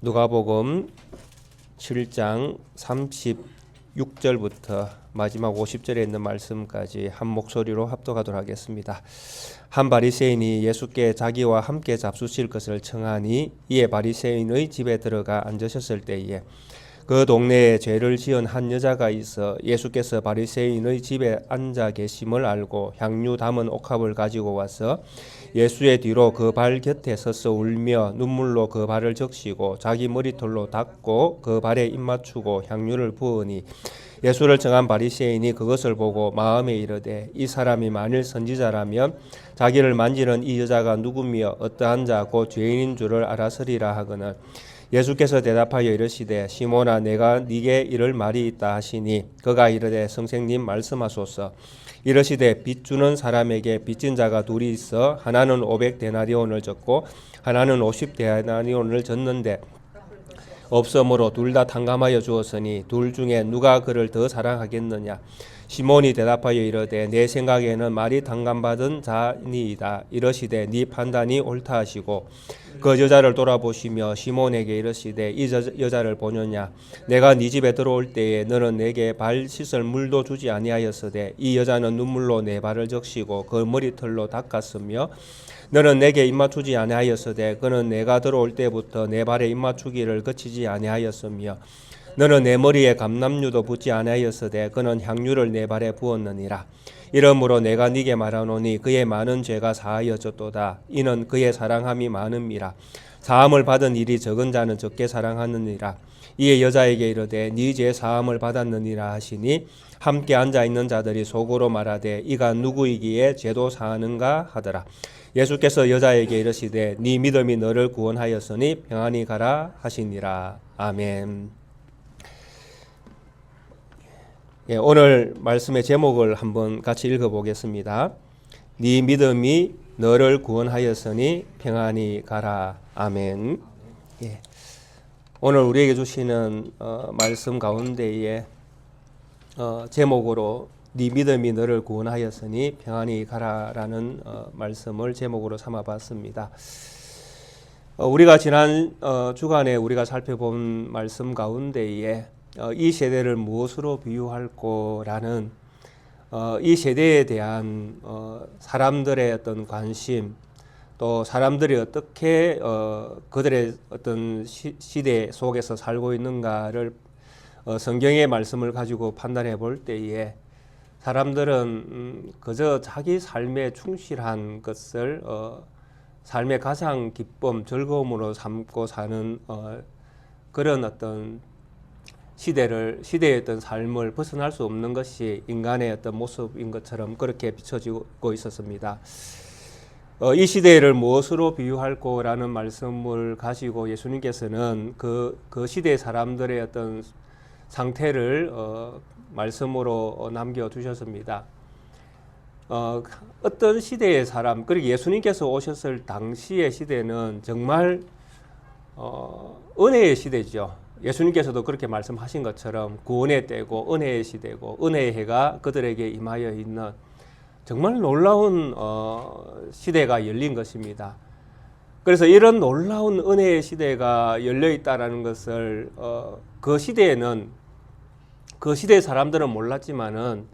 누가복음 7장 36절부터 마지막 50절에 있는 말씀까지 한 목소리로 합독하도록 하겠습니다. 한 바리새인이 예수께 자기와 함께 잡수실 것을 청하니 이에 바리새인의 집에 들어가 앉으셨을 때에 그 동네에 죄를 지은 한 여자가 있어 예수께서 바리새인의 집에 앉아 계심을 알고 향유 담은 옥합을 가지고 와서 예수의 뒤로 그 발 곁에 서서 울며 눈물로 그 발을 적시고 자기 머리털로 닦고 그 발에 입 맞추고 향유를 부으니 예수를 청한 바리새인이 그것을 보고 마음에 이르되 이 사람이 만일 선지자라면 자기를 만지는 이 여자가 누구며 어떠한 자 곧 죄인인 줄을 알았으리라 하거늘 예수께서 대답하여 이르시되 시몬아 내가 네게 이를 말이 있다 하시니 그가 이르되 선생님 말씀하소서. 이르시되 빚 주는 사람에게 빚진 자가 둘이 있어 하나는 500데나리온을 졌고 하나는 50데나리온을 졌는데 없으므로 둘 다 탕감하여 주었으니 둘 중에 누가 그를 더 사랑하겠느냐. 시몬이 대답하여 이르되 내 생각에는 말이 탕감받은 자니이다. 이르시되 네 판단이 옳다 하시고 그 여자를 돌아보시며 시몬에게 이르시되 이 여자를 보느냐. 내가 네 집에 들어올 때에 너는 내게 발 씻을 물도 주지 아니하였으되 이 여자는 눈물로 내 발을 적시고 그 머리털로 닦았으며 너는 내게 입맞추지 아니하였으되 그는 내가 들어올 때부터 내 발에 입맞추기를 그치지 아니하였으며 너는 내 머리에 감람유도 붓지 아니하였으되 그는 향유를 내 발에 부었느니라. 이러므로 내가 네게 말하노니 그의 많은 죄가 사하여졌도다. 이는 그의 사랑함이 많음이라. 사함을 받은 일이 적은 자는 적게 사랑하느니라. 이에 여자에게 이르되 네 죄 사함을 받았느니라 하시니 함께 앉아 있는 자들이 속으로 말하되 이가 누구이기에 죄도 사하는가 하더라. 예수께서 여자에게 이르시되 네 믿음이 너를 구원하였으니 평안히 가라 하시니라. 아멘. 오늘 말씀의 제목을 한번 같이 읽어보겠습니다. 네 믿음이 너를 구원하였으니 평안히 가라. 아멘. 오늘 우리에게 주시는 말씀 가운데에 제목으로 네 믿음이 너를 구원하였으니 평안히 가라라는 말씀을 제목으로 삼아봤습니다. 우리가 지난 주간에 우리가 살펴본 말씀 가운데에 이 세대를 무엇으로 비유할 거라는 이 세대에 대한 사람들의 어떤 관심 또 사람들이 어떻게 그들의 어떤 시대 속에서 살고 있는가를 성경의 말씀을 가지고 판단해 볼 때에 사람들은 그저 자기 삶에 충실한 것을 삶의 가장 기쁨, 즐거움으로 삼고 사는 그런 어떤 시대의 어떤 삶을 벗어날 수 없는 것이 인간의 어떤 모습인 것처럼 그렇게 비춰지고 있었습니다. 이 시대를 무엇으로 비유할 거라는 말씀을 가지고 예수님께서는 그 시대의 사람들의 어떤 상태를 말씀으로 남겨두셨습니다. 어떤 시대의 사람, 그리고 예수님께서 오셨을 당시의 시대는 정말 은혜의 시대죠. 예수님께서도 그렇게 말씀하신 것처럼 구원의 때고 은혜의 시대고 은혜의 해가 그들에게 임하여 있는 정말 놀라운 시대가 열린 것입니다. 그래서 이런 놀라운 은혜의 시대가 열려 있다라는 것을 그 시대에는 그 시대의 사람들은 몰랐지만은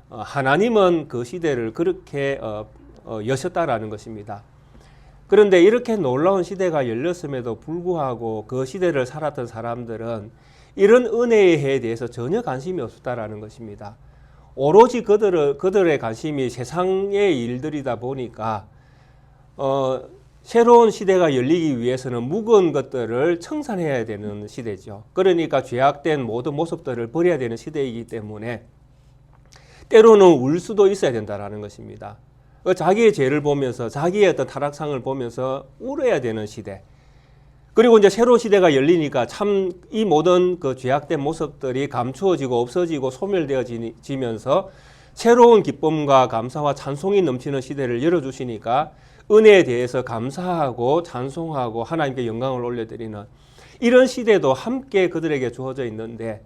하나님은 그 시대를 그렇게 여셨다라는 것입니다. 그런데 이렇게 놀라운 시대가 열렸음에도 불구하고 그 시대를 살았던 사람들은 이런 은혜의 해에 대해서 전혀 관심이 없었다라는 것입니다. 오로지 그들의 관심이 세상의 일들이다 보니까 새로운 시대가 열리기 위해서는 묵은 것들을 청산해야 되는 시대죠. 그러니까 죄악된 모든 모습들을 버려야 되는 시대이기 때문에 때로는 울 수도 있어야 된다라는 것입니다. 자기의 죄를 보면서 자기의 어떤 타락상을 보면서 울어야 되는 시대. 그리고 이제 새로운 시대가 열리니까 참 이 모든 그 죄악된 모습들이 감추어지고 없어지고 소멸되어지면서 새로운 기쁨과 감사와 찬송이 넘치는 시대를 열어주시니까 은혜에 대해서 감사하고 찬송하고 하나님께 영광을 올려드리는 이런 시대도 함께 그들에게 주어져 있는데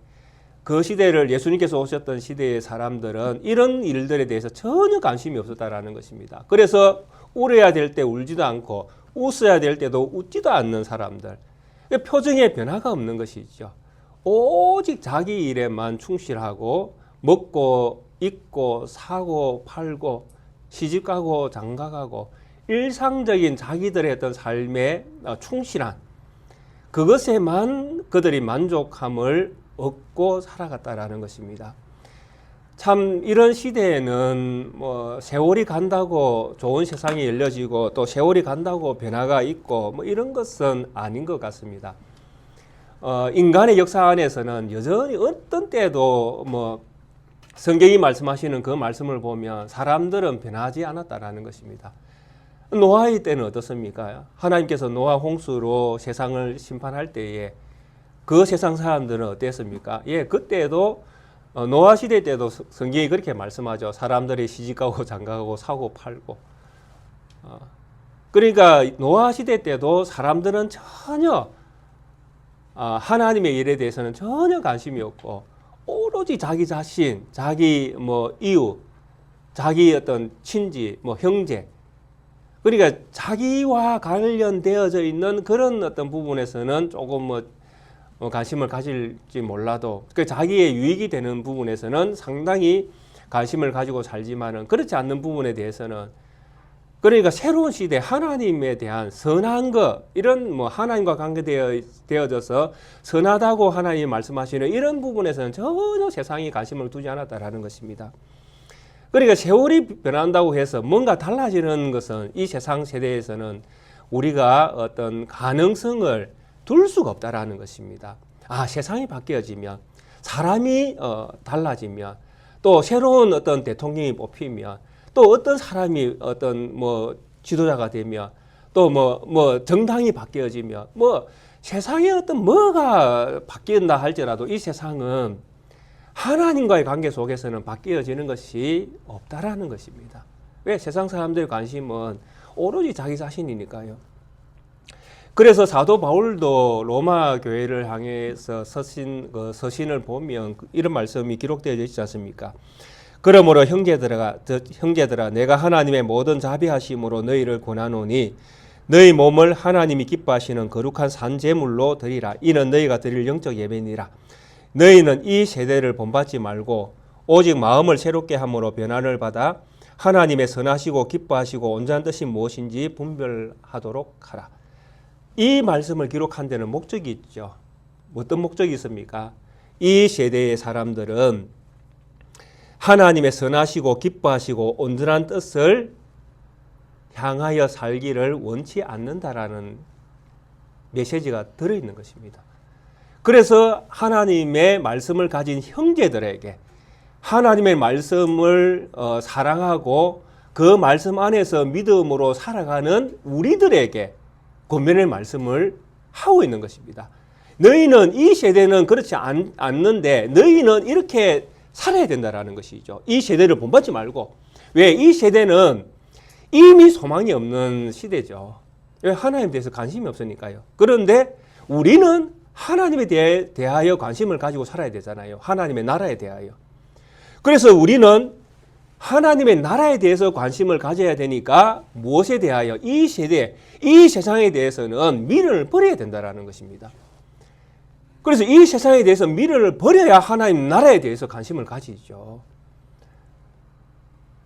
그 시대를 예수님께서 오셨던 시대의 사람들은 이런 일들에 대해서 전혀 관심이 없었다라는 것입니다. 그래서 울어야 될 때 울지도 않고 웃어야 될 때도 웃지도 않는 사람들. 표정에 변화가 없는 것이죠. 오직 자기 일에만 충실하고 먹고 입고 사고 팔고 시집가고 장가가고 일상적인 자기들의 어떤 삶에 충실한 그것에만 그들이 만족함을 얻고 살아갔다라는 것입니다. 참 이런 시대에는 뭐 세월이 간다고 좋은 세상이 열려지고 또 세월이 간다고 변화가 있고 뭐 이런 것은 아닌 것 같습니다. 인간의 역사 안에서는 여전히 어떤 때도 뭐 성경이 말씀하시는 그 말씀을 보면 사람들은 변하지 않았다라는 것입니다. 노아의 때는 어떻습니까? 하나님께서 노아 홍수로 세상을 심판할 때에 그 세상 사람들은 어땠습니까? 예, 그때도 노아 시대 때도 성경이 그렇게 말씀하죠. 사람들이 시집가고 장가가고 사고 팔고. 그러니까 노아 시대 때도 사람들은 전혀 하나님의 일에 대해서는 전혀 관심이 없고 오로지 자기 자신, 자기 뭐 이웃, 자기 어떤 친지, 뭐 형제. 그러니까 자기와 관련되어져 있는 그런 어떤 부분에서는 조금 뭐 관심을 가질지 몰라도 그 자기의 유익이 되는 부분에서는 상당히 관심을 가지고 살지만은 그렇지 않는 부분에 대해서는 그러니까 새로운 시대 하나님에 대한 선한 것 이런 뭐 하나님과 관계되어져서 선하다고 하나님이 말씀하시는 이런 부분에서는 전혀 세상이 관심을 두지 않았다라는 것입니다. 그러니까 세월이 변한다고 해서 뭔가 달라지는 것은 이 세상 세대에서는 우리가 어떤 가능성을 둘 수가 없다라는 것입니다. 세상이 바뀌어지면 사람이 달라지면 또 새로운 어떤 대통령이 뽑히면 또 어떤 사람이 어떤 뭐 지도자가 되면 또 뭐 정당이 바뀌어지면 뭐 세상에 어떤 뭐가 바뀐다 할지라도 이 세상은 하나님과의 관계 속에서는 바뀌어지는 것이 없다라는 것입니다. 왜? 세상 사람들의 관심은 오로지 자기 자신이니까요. 그래서 사도 바울도 로마 교회를 향해서 서신을 보면 이런 말씀이 기록되어 있지 않습니까? 그러므로 형제들아 내가 하나님의 모든 자비하심으로 너희를 권하노니 너희 몸을 하나님이 기뻐하시는 거룩한 산제물로 드리라. 이는 너희가 드릴 영적 예배니라. 너희는 이 세대를 본받지 말고 오직 마음을 새롭게 함으로 변화를 받아 하나님의 선하시고 기뻐하시고 온전한 뜻이 무엇인지 분별하도록 하라. 이 말씀을 기록한 데는 목적이 있죠. 어떤 목적이 있습니까? 이 세대의 사람들은 하나님의 선하시고 기뻐하시고 온전한 뜻을 향하여 살기를 원치 않는다라는 메시지가 들어있는 것입니다. 그래서 하나님의 말씀을 가진 형제들에게 하나님의 말씀을 사랑하고 그 말씀 안에서 믿음으로 살아가는 우리들에게 권면의 말씀을 하고 있는 것입니다. 너희는 이 세대는 그렇지 않는데 너희는 이렇게 살아야 된다라는 것이죠. 이 세대를 본받지 말고. 왜? 이 세대는 이미 소망이 없는 시대죠. 왜? 하나님에 대해서 관심이 없으니까요. 그런데 우리는 하나님에 대하여 관심을 가지고 살아야 되잖아요. 하나님의 나라에 대하여. 그래서 우리는 하나님의 나라에 대해서 관심을 가져야 되니까 무엇에 대하여 이 세대, 이 세상에 대해서는 미련을 버려야 된다는 것입니다. 그래서 이 세상에 대해서 미련을 버려야 하나님 나라에 대해서 관심을 가지죠.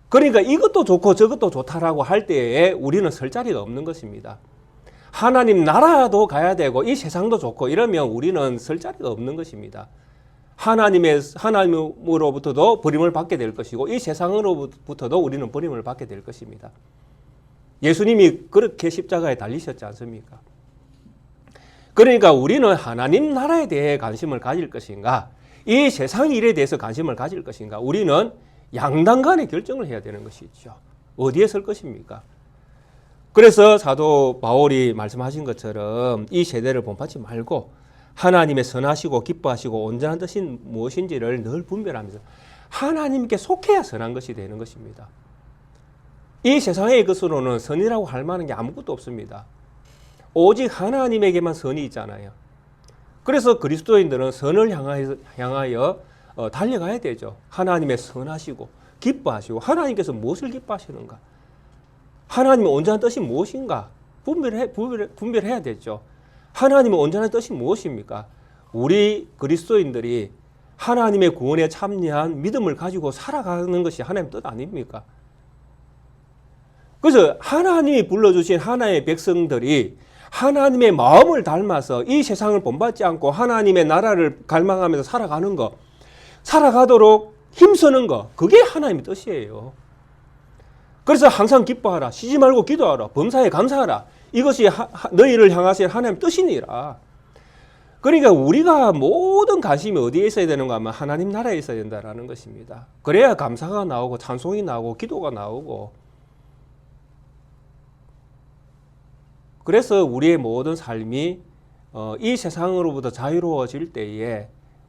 그러니까 이것도 좋고 저것도 좋다라고 할 때에 우리는 설 자리가 없는 것입니다. 하나님 나라도 가야 되고 이 세상도 좋고 이러면 우리는 설 자리가 없는 것입니다. 하나님으로부터도 버림을 받게 될 것이고 이 세상으로부터도 우리는 버림을 받게 될 것입니다. 예수님이 그렇게 십자가에 달리셨지 않습니까? 그러니까 우리는 하나님 나라에 대해 관심을 가질 것인가, 이 세상 일에 대해서 관심을 가질 것인가, 우리는 양당 간의 결정을 해야 되는 것이죠. 어디에 설 것입니까? 그래서 사도 바울이 말씀하신 것처럼 이 세대를 본받지 말고 하나님의 선하시고 기뻐하시고 온전한 뜻이 무엇인지를 늘 분별하면서 하나님께 속해야 선한 것이 되는 것입니다. 이 세상의 것으로는 선이라고 할 만한 게 아무것도 없습니다. 오직 하나님에게만 선이 있잖아요. 그래서 그리스도인들은 선을 향하여 달려가야 되죠. 하나님의 선하시고 기뻐하시고 하나님께서 무엇을 기뻐하시는가? 하나님의 온전한 뜻이 무엇인가? 분별해야 되죠. 하나님의 온전한 뜻이 무엇입니까? 우리 그리스도인들이 하나님의 구원에 참여한 믿음을 가지고 살아가는 것이 하나님의 뜻 아닙니까? 그래서 하나님이 불러주신 하나님의 백성들이 하나님의 마음을 닮아서 이 세상을 본받지 않고 하나님의 나라를 갈망하면서 살아가는 것, 살아가도록 힘쓰는 것, 그게 하나님의 뜻이에요. 그래서 항상 기뻐하라, 쉬지 말고 기도하라, 범사에 감사하라. 이것이 너희를 향하신 하나님의 뜻이니라. 그러니까 우리가 모든 관심이 어디에 있어야 되는가 하면 하나님 나라에 있어야 된다는 것입니다. 그래야 감사가 나오고 찬송이 나오고 기도가 나오고, 그래서 우리의 모든 삶이 이 세상으로부터 자유로워질 때에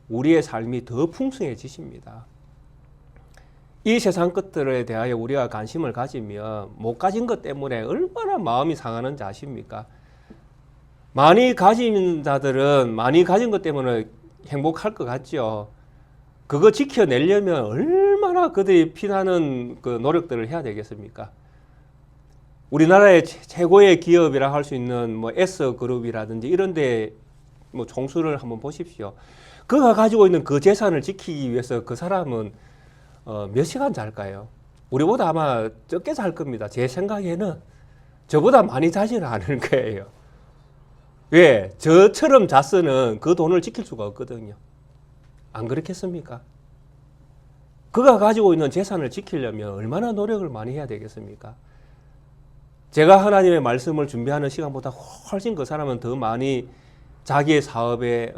우리의 삶이 더 풍성해지십니다. 이 세상 것들에 대하여 우리가 관심을 가지면 못 가진 것 때문에 얼마나 마음이 상하는지 아십니까? 많이 가진 자들은 많이 가진 것 때문에 행복할 것 같죠. 그거 지켜내려면 얼마나 그들이 피나는 그 노력들을 해야 되겠습니까? 우리나라의 최고의 기업이라 할 수 있는 뭐 S그룹이라든지 이런 데 뭐 총수를 한번 보십시오. 그가 가지고 있는 그 재산을 지키기 위해서 그 사람은 몇 시간 잘까요? 우리보다 아마 적게 잘 겁니다. 제 생각에는 저보다 많이 자지는 않을 거예요. 왜? 저처럼 잤으면 그 돈을 지킬 수가 없거든요. 안 그렇겠습니까? 그가 가지고 있는 재산을 지키려면 얼마나 노력을 많이 해야 되겠습니까? 제가 하나님의 말씀을 준비하는 시간보다 훨씬 그 사람은 더 많이 자기의 사업에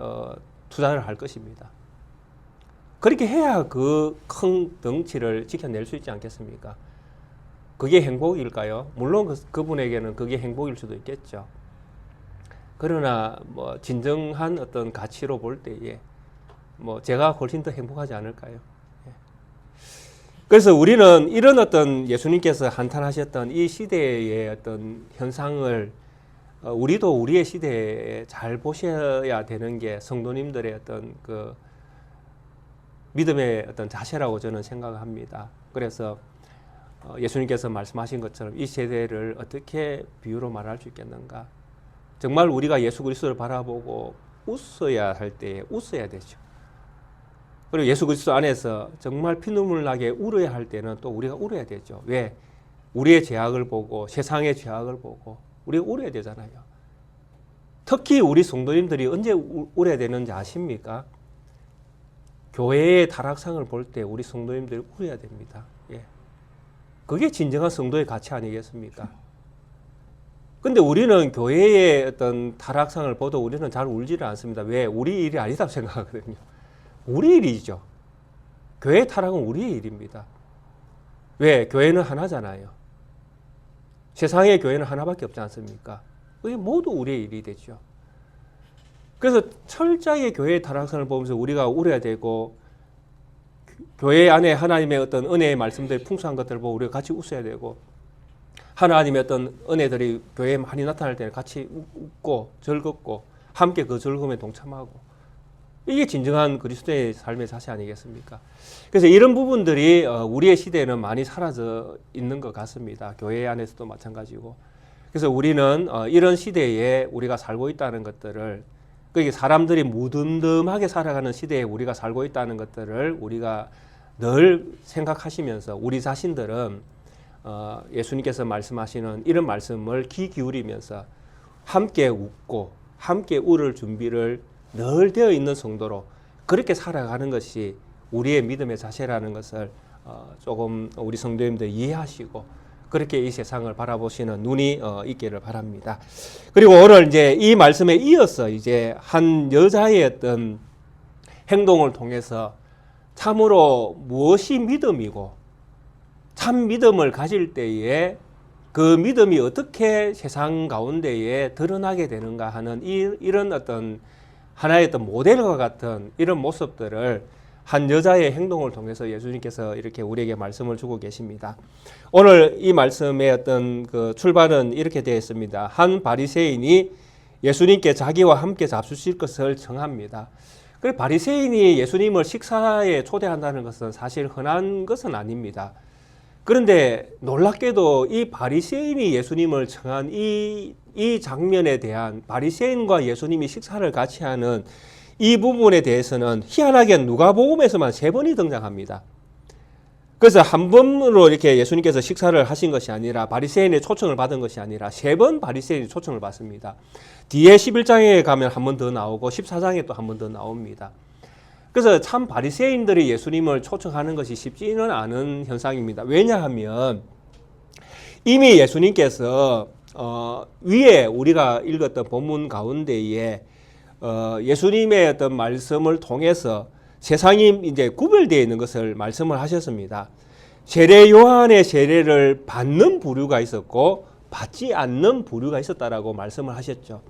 투자를 할 것입니다. 그렇게 해야 그 큰 덩치를 지켜낼 수 있지 않겠습니까? 그게 행복일까요? 물론 그분에게는 그게 행복일 수도 있겠죠. 그러나 뭐 진정한 어떤 가치로 볼 때에 뭐 제가 훨씬 더 행복하지 않을까요? 그래서 우리는 이런 어떤 예수님께서 한탄하셨던 이 시대의 어떤 현상을 우리도 우리의 시대에 잘 보셔야 되는 게 성도님들의 어떤 그 믿음의 어떤 자세라고 저는 생각합니다. 그래서 예수님께서 말씀하신 것처럼 이 세대를 어떻게 비유로 말할 수 있겠는가? 정말 우리가 예수 그리스도를 바라보고 웃어야 할 때에 웃어야 되죠. 그리고 예수 그리스도 안에서 정말 피눈물 나게 울어야 할 때는 또 우리가 울어야 되죠. 왜? 우리의 죄악을 보고 세상의 죄악을 보고 우리가 울어야 되잖아요. 특히 우리 성도님들이 언제 울어야 되는지 아십니까? 교회의 타락상을 볼 때 우리 성도님들이 울어야 됩니다. 예. 그게 진정한 성도의 가치 아니겠습니까? 근데 우리는 교회의 어떤 타락상을 보도 우리는 잘 울지를 않습니다. 왜? 우리 일이 아니다고 생각하거든요. 우리 일이죠. 교회 타락은 우리의 일입니다. 왜? 교회는 하나잖아요. 세상의 교회는 하나밖에 없지 않습니까? 그게 모두 우리의 일이 되죠. 그래서 철저하게 교회의 타락상을 보면서 우리가 울어야 되고 교회 안에 하나님의 어떤 은혜의 말씀들이 풍성한 것들을 보고 우리가 같이 웃어야 되고 하나님의 어떤 은혜들이 교회에 많이 나타날 때는 같이 웃고 즐겁고 함께 그 즐거움에 동참하고 이게 진정한 그리스도의 삶의 자세 아니겠습니까? 그래서 이런 부분들이 우리의 시대에는 많이 사라져 있는 것 같습니다. 교회 안에서도 마찬가지고. 그래서 우리는 이런 시대에 우리가 살고 있다는 것들을 그게 사람들이 무덤덤하게 살아가는 시대에 우리가 살고 있다는 것들을 우리가 늘 생각하시면서 우리 자신들은 예수님께서 말씀하시는 이런 말씀을 귀 기울이면서 함께 웃고 함께 울을 준비를 늘 되어 있는 성도로 그렇게 살아가는 것이 우리의 믿음의 자세라는 것을 조금 우리 성도님들 이해하시고 그렇게 이 세상을 바라보시는 눈이 있기를 바랍니다. 그리고 오늘 이제 이 말씀에 이어서 이제 한 여자의 어떤 행동을 통해서 참으로 무엇이 믿음이고 참 믿음을 가질 때에 그 믿음이 어떻게 세상 가운데에 드러나게 되는가 하는 이런 어떤 하나의 어떤 모델과 같은 이런 모습들을 한 여자의 행동을 통해서 예수님께서 이렇게 우리에게 말씀을 주고 계십니다. 오늘 이 말씀의 어떤 그 출발은 이렇게 되어 있습니다. 한 바리새인이 예수님께 자기와 함께 잡수실 것을 청합니다. 그 바리새인이 예수님을 식사에 초대한다는 것은 사실 흔한 것은 아닙니다. 그런데 놀랍게도 이 바리새인이 예수님을 청한 이 장면에 대한 바리새인과 예수님이 식사를 같이 하는 이 부분에 대해서는 희한하게 누가복음에서만 3번이 등장합니다. 그래서 한 번으로 이렇게 예수님께서 식사를 하신 것이 아니라 바리새인의 초청을 받은 것이 아니라 3번 바리새인이 초청을 받습니다. 뒤에 11장에 가면 한 번 더 나오고 14장에 또 한 번 더 나옵니다. 그래서 참 바리새인들이 예수님을 초청하는 것이 쉽지는 않은 현상입니다. 왜냐하면 이미 예수님께서 위에 우리가 읽었던 본문 가운데에 예수님의 어떤 말씀을 통해서 세상이 이제 구별되어 있는 것을 말씀을 하셨습니다. 세례 요한의 세례를 받는 부류가 있었고 받지 않는 부류가 있었다라고 말씀을 하셨죠.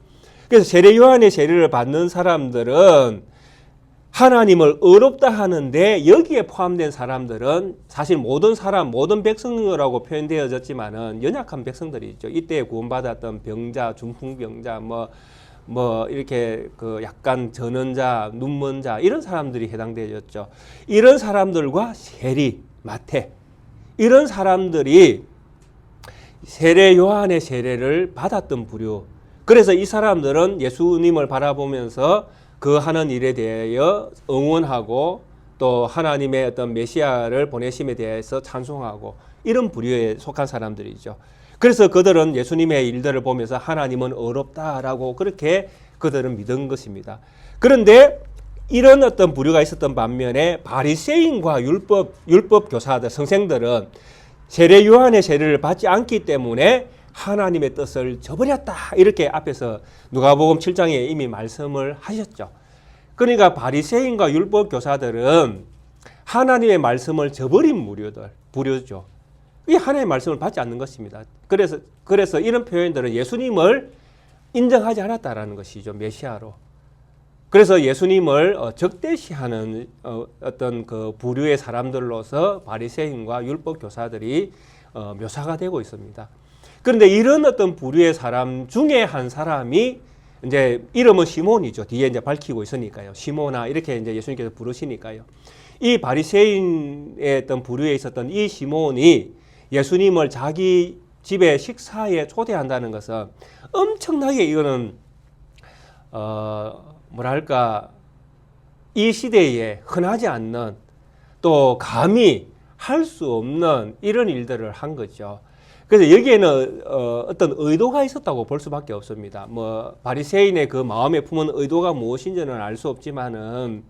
그래서 세례 요한의 세례를 받는 사람들은 하나님을 의롭다 하는데 여기에 포함된 사람들은 사실 모든 사람, 모든 백성이라고 표현되어졌지만은 연약한 백성들이 있죠. 이때 구원받았던 병자, 중풍병자, 이렇게 그 약간 저는 자, 눈먼 자 이런 사람들이 해당되었죠. 이런 사람들과 세리, 마태 이런 사람들이 세례 요한의 세례를 받았던 부류. 그래서 이 사람들은 예수님을 바라보면서 그 하는 일에 대하여 응원하고 또 하나님의 어떤 메시아를 보내심에 대해서 찬송하고 이런 부류에 속한 사람들이죠. 그래서 그들은 예수님의 일들을 보면서 하나님은 의롭다라고 그렇게 그들은 믿은 것입니다. 그런데 이런 어떤 부류가 있었던 반면에 바리새인과 율법 교사들, 선생들은 세례 요한의 세례를 받지 않기 때문에 하나님의 뜻을 저버렸다. 이렇게 앞에서 누가복음 7장에 이미 말씀을 하셨죠. 그러니까 바리새인과 율법 교사들은 하나님의 말씀을 저버린 부류죠. 이 하나님의 말씀을 받지 않는 것입니다. 그래서 이런 표현들은 예수님을 인정하지 않았다라는 것이죠. 메시아로. 그래서 예수님을 적대시하는 어떤 그 부류의 사람들로서 바리새인과 율법 교사들이 묘사가 되고 있습니다. 그런데 이런 어떤 부류의 사람 중에 한 사람이 이제 이름은 시몬이죠. 뒤에 이제 밝히고 있으니까요. 시몬아 이렇게 이제 예수님께서 부르시니까요. 이 바리새인의 어떤 부류에 있었던 이 시몬이 예수님을 자기 집에 식사에 초대한다는 것은 엄청나게 이거는 이 시대에 흔하지 않는 또 감히 할 수 없는 이런 일들을 한 거죠. 그래서 여기에는 어떤 의도가 있었다고 볼 수밖에 없습니다. 바리새인의 그 마음에 품은 의도가 무엇인지는 알 수 없지만은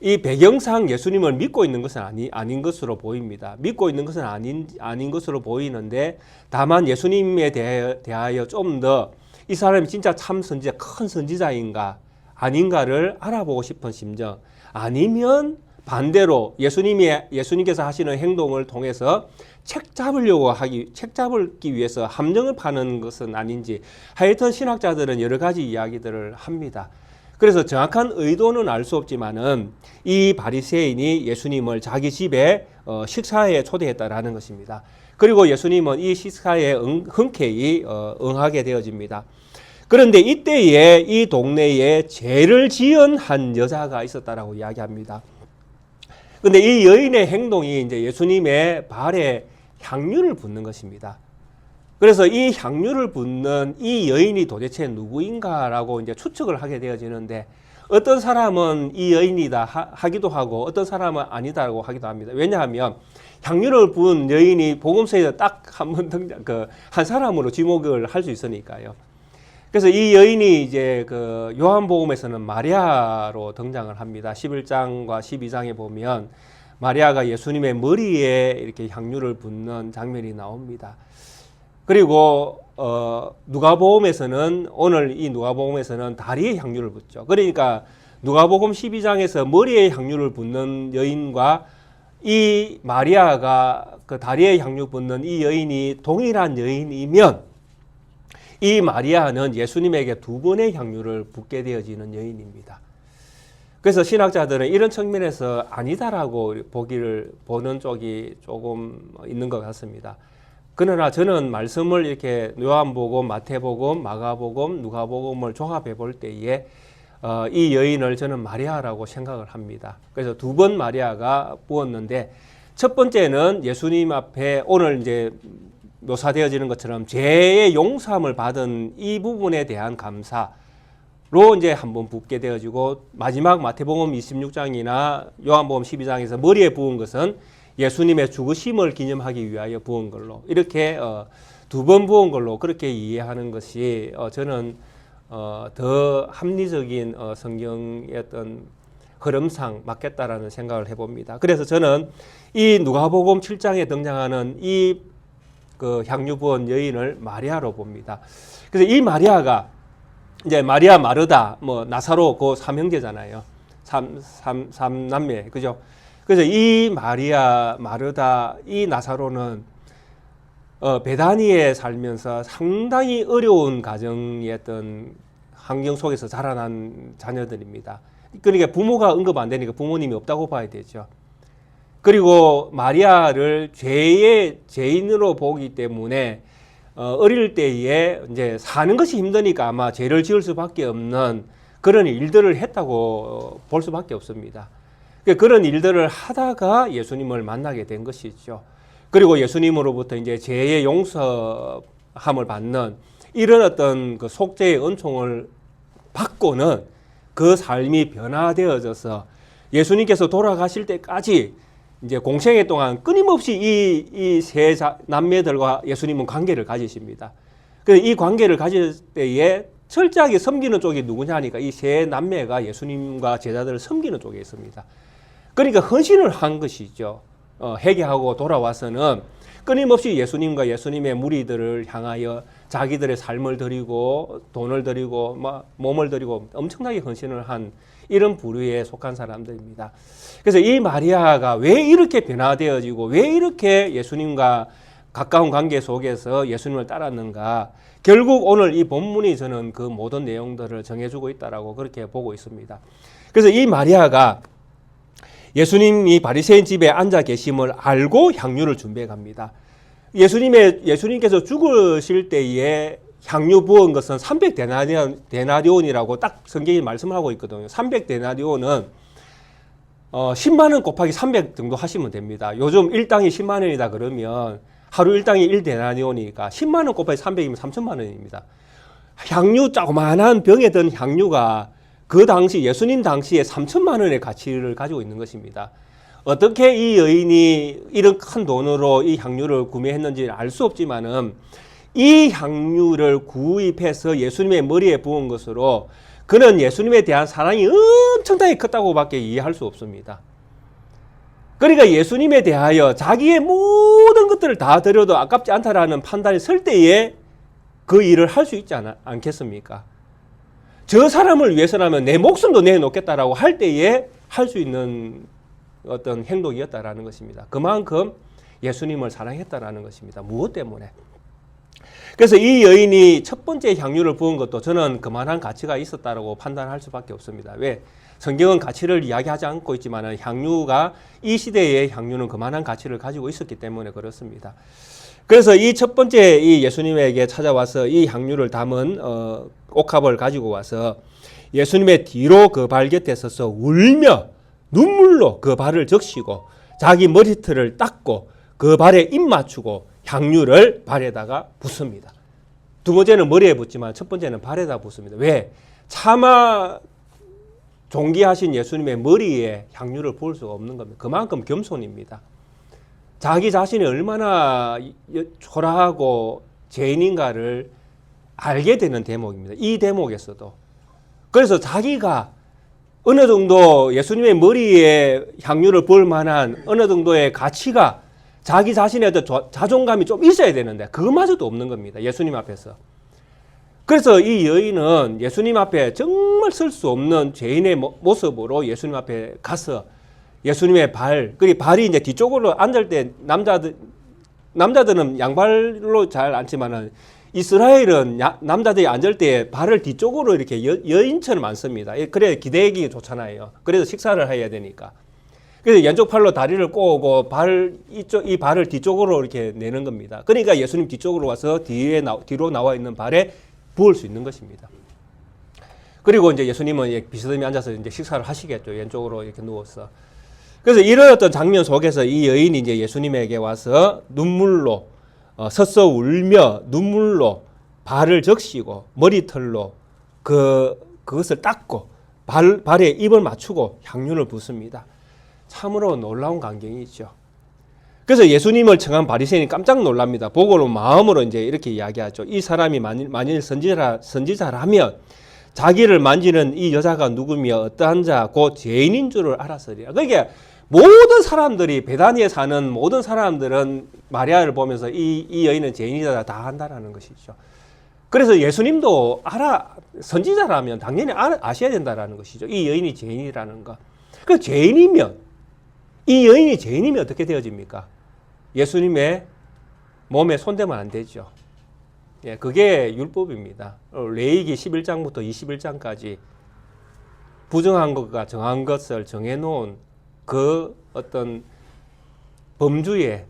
이 배경상 예수님을 믿고 있는 것은 아닌 것으로 보입니다. 믿고 있는 것은 아닌 것으로 보이는데 다만 예수님에 대하여 좀 더 이 사람이 진짜 참 선지자, 큰 선지자인가 아닌가를 알아보고 싶은 심정, 아니면 반대로 예수님께서 하시는 행동을 통해서 책 잡기 위해서 함정을 파는 것은 아닌지 하여튼 신학자들은 여러 가지 이야기들을 합니다. 그래서 정확한 의도는 알 수 없지만은 이 바리새인이 예수님을 자기 집에 식사에 초대했다라는 것입니다. 그리고 예수님은 이 식사에 흔쾌히 응하게 되어집니다. 그런데 이때에 이 동네에 죄를 지은 한 여자가 있었다라고 이야기합니다. 그런데 이 여인의 행동이 이제 예수님의 발에 향유를 붓는 것입니다. 그래서 이 향유를 붓는 이 여인이 도대체 누구인가라고 이제 추측을 하게 되어지는데 어떤 사람은 이 여인이다 하기도 하고 어떤 사람은 아니다라고 하기도 합니다. 왜냐하면 향유를 부은 여인이 복음서에 딱 한 번 한 사람으로 지목을 할 수 있으니까요. 그래서 이 여인이 이제 그 요한복음에서는 마리아로 등장을 합니다. 11장과 12장에 보면 마리아가 예수님의 머리에 이렇게 향유를 붓는 장면이 나옵니다. 그리고 오늘 이 누가복음에서는 다리에 향유를 붓죠. 그러니까 누가복음 12장에서 머리에 향유를 붓는 여인과 이 마리아가 그 다리에 향유 붓는 이 여인이 동일한 여인이면 이 마리아는 예수님에게 2번의 향유를 붓게 되어지는 여인입니다. 그래서 신학자들은 이런 측면에서 아니다라고 보는 쪽이 조금 있는 것 같습니다. 그러나 저는 말씀을 이렇게 요한복음, 마태복음, 마가복음, 누가복음을 종합해 볼 때에 이 여인을 저는 마리아라고 생각을 합니다. 그래서 2번 마리아가 부었는데 첫 번째는 예수님 앞에 오늘 이제 묘사되어지는 것처럼 죄의 용서함을 받은 이 부분에 대한 감사로 이제 한번 붓게 되어지고, 마지막 마태복음 26장이나 요한복음 12장에서 머리에 부은 것은 예수님의 죽으심을 기념하기 위하여 부은 걸로, 이렇게 두 번 부은 걸로 그렇게 이해하는 것이 저는 더 합리적인 성경의 어떤 흐름상 맞겠다라는 생각을 해봅니다. 그래서 저는 이 누가복음 7장에 등장하는 이 그 향유 부은 여인을 마리아로 봅니다. 그래서 이 마리아가 이제 마리아, 마르다, 뭐 나사로 그 삼형제잖아요. 삼남매, 그죠? 그래서 이 마리아, 마르다, 이 나사로는 베다니에 살면서 상당히 어려운 가정의 어떤 환경 속에서 자라난 자녀들입니다. 그러니까 부모가 응급 안 되니까 부모님이 없다고 봐야 되죠. 그리고 마리아를 죄의 죄인으로 보기 때문에 어릴 때에 이제 사는 것이 힘드니까 아마 죄를 지을 수밖에 없는 그런 일들을 했다고 볼 수밖에 없습니다. 그런 일들을 하다가 예수님을 만나게 된 것이죠. 그리고 예수님으로부터 이제 죄의 용서함을 받는 이런 어떤 그 속죄의 은총을 받고는 그 삶이 변화되어져서 예수님께서 돌아가실 때까지 이제 공생애 동안 끊임없이 이 세 남매들과 예수님은 관계를 가지십니다. 그래서 이 관계를 가질 때에 철저하게 섬기는 쪽이 누구냐 하니까 이 세 남매가 예수님과 제자들을 섬기는 쪽에 있습니다. 그러니까 헌신을 한 것이죠. 회개하고 돌아와서는 끊임없이 예수님과 예수님의 무리들을 향하여 자기들의 삶을 드리고 돈을 드리고 몸을 드리고 엄청나게 헌신을 한 이런 부류에 속한 사람들입니다. 그래서 이 마리아가 왜 이렇게 변화되어지고 왜 이렇게 예수님과 가까운 관계 속에서 예수님을 따랐는가, 결국 오늘 이 본문이 저는 그 모든 내용들을 정해주고 있다라고 그렇게 보고 있습니다. 그래서 이 마리아가 예수님이 바리새인 집에 앉아 계심을 알고 향유를 준비해 갑니다. 예수님께서 죽으실 때에 향유 부은 것은 300데나리온이라고 딱 성경이 말씀하고 있거든요. 300데나리온은 10만 원 곱하기 300 정도 하시면 됩니다. 요즘 일당이 10만 원이다 그러면 하루 일당이 1데나리온이니까 10만 원 곱하기 300이면 3천만 원입니다. 향유 조그만한 병에 든 향유가 그 당시 예수님 당시에 3천만 원의 가치를 가지고 있는 것입니다. 어떻게 이 여인이 이런 큰 돈으로 이 향유를 구매했는지 알 수 없지만은 이 향유를 구입해서 예수님의 머리에 부은 것으로 그는 예수님에 대한 사랑이 엄청나게 컸다고밖에 이해할 수 없습니다. 그러니까 예수님에 대하여 자기의 모든 것들을 다 드려도 아깝지 않다라는 판단이 설 때에 그 일을 할 수 있지 않겠습니까? 저 사람을 위해서라면 내 목숨도 내놓겠다라고 할 때에 할 수 있는 어떤 행동이었다라는 것입니다. 그만큼 예수님을 사랑했다라는 것입니다. 무엇 때문에? 그래서 이 여인이 첫 번째 향유를 부은 것도 저는 그만한 가치가 있었다라고 판단할 수밖에 없습니다. 왜? 성경은 가치를 이야기하지 않고 있지만 향유가 이 시대의 향유는 그만한 가치를 가지고 있었기 때문에 그렇습니다. 그래서 이 첫 번째 이 예수님에게 찾아와서 이 향유를 담은 옥합을 가지고 와서 예수님의 뒤로 그 발 곁에 서서 울며 눈물로 그 발을 적시고 자기 머리털을 닦고 그 발에 입 맞추고 향유를 발에다가 붓습니다. 두 번째는 머리에 붓지만 첫 번째는 발에다 붓습니다. 왜? 차마 존귀하신 예수님의 머리에 향유를 부을 수가 없는 겁니다. 그만큼 겸손입니다. 자기 자신이 얼마나 초라하고 죄인인가를 알게 되는 대목입니다. 이 대목에서도. 그래서 자기가 어느 정도 예수님의 머리에 향유를 부을 만한 어느 정도의 가치가 자기 자신의 자존감이 좀 있어야 되는데 그마저도 없는 겁니다. 예수님 앞에서. 그래서 이 여인은 예수님 앞에 정말 설 수 없는 죄인의 모습으로 예수님 앞에 가서 예수님의 그리고 발이 이제 뒤쪽으로 앉을 때 남자들은 양발로 잘 앉지만은 이스라엘은 남자들이 앉을 때 발을 뒤쪽으로 이렇게 여인처럼 앉습니다. 그래야 기대기 좋잖아요. 그래서 식사를 해야 되니까. 그래서 왼쪽 팔로 다리를 꼬고 이 발을 뒤쪽으로 이렇게 내는 겁니다. 그러니까 예수님 뒤쪽으로 와서 뒤로 나와 있는 발에 부을 수 있는 것입니다. 그리고 이제 예수님은 비스듬히 앉아서 이제 식사를 하시겠죠. 왼쪽으로 이렇게 누워서. 그래서 이런 어떤 장면 속에서 이 여인이 이제 예수님에게 와서 눈물로 서서 울며 눈물로 발을 적시고 머리털로 그것을 닦고 발에 입을 맞추고 향유를 붓습니다. 참으로 놀라운 광경이죠. 그래서 예수님을 청한 바리새인이 깜짝 놀랍니다. 보고는 마음으로 이제 이렇게 이야기하죠. 이 사람이 만일 선지자라면 자기를 만지는 이 여자가 누구며 어떠한 자 곧 죄인인 줄을 알았으리라. 그러니까 모든 사람들이 베다니에 사는 모든 사람들은 마리아를 보면서 이 여인은 죄인이다 다 한다라는 것이죠. 그래서 예수님도 선지자라면 당연히 아셔야 된다라는 것이죠. 이 여인이 죄인이라는 거. 그 이 여인이 죄인이면 어떻게 되어집니까? 예수님의 몸에 손대면 안 되죠. 예, 그게 율법입니다. 레위기 11장부터 21장까지 부정한 것과 정한 것을 정해놓은 그 어떤 범주에